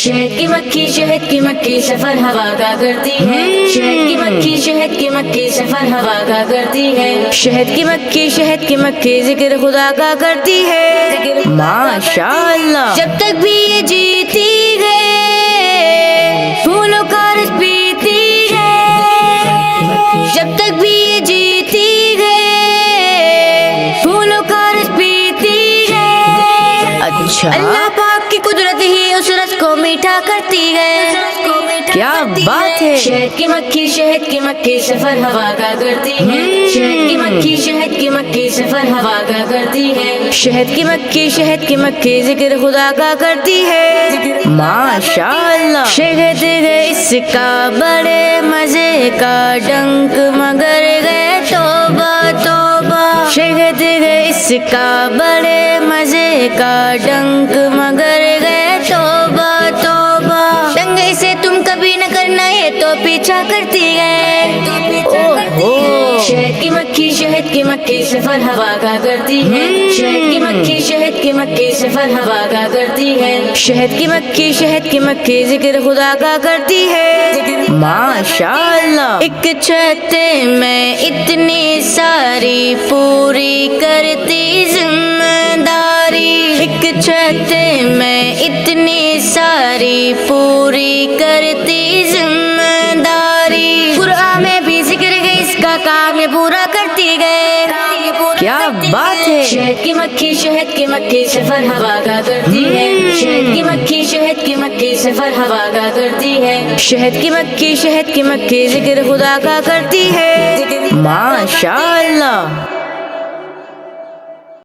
شہد کی مکھی شہد کی مکھی سفر ہوا کا کرتی ہے، شہد کی مکھی شہد کی مکھی سفر ہوا کا کرتی ہے، شہد کی مکھی شہد کی مکھی ذکر خدا کا کرتی ہے، ماشاء اللہ۔ جب تک بھی یہ جیتی ہے پھولوں کا رس پیتی ہے، جب تک بھی یہ جیتی ہے پھولوں کا رس پیتی ہے، اچھا، اللہ پاک کی قدرت ہی اس رس کو میٹھا کرتی ہے، کیا بات ہے۔ شہد کی مکھی سفر ہوا کا کرتی ہے، شہد کی مکھی شہد کی مکھی سفر ہوا کا کرتی ہے، شہد کی مکھی ذکر خدا کا کرتی ہے، ماشاء اللہ۔ شہد گئے اس کا بڑے مزے کا ڈنک مگر گئے توبہ توبہ، شہد گئے اس کا بڑے مزے کا ڈنک مگر گئے توبہ توبہ، ڈنگے سے تم کبھی نہ کرنا یہ تو پیچھا کرتی ہے، شہد کی مکھی سفر ہوا کا کرتی ہے، شہد کی مکھی سفر ہوا کا کرتی ہے، شہد کی مکھی ذکر خدا کا کرتی ہے، ماشاء اللہ۔ ایک چھت میں اتنی ساری پوری کرتی ذمہ داری، ایک چھت میں اتنی ساری پوری کرتی ذمہ داری، قرآن میں بھی ذکر ہے اس کا کام یہ پورا کرتی گئے، کیا بات ہے۔ شہد کی مکھی سفر ہوا کا کرتی ہے، شہد کی مکھی سفر ہوا کا کرتی ہے، شہد کی مکھی ذکر خدا کا کرتی ہے، ماشاء اللہ۔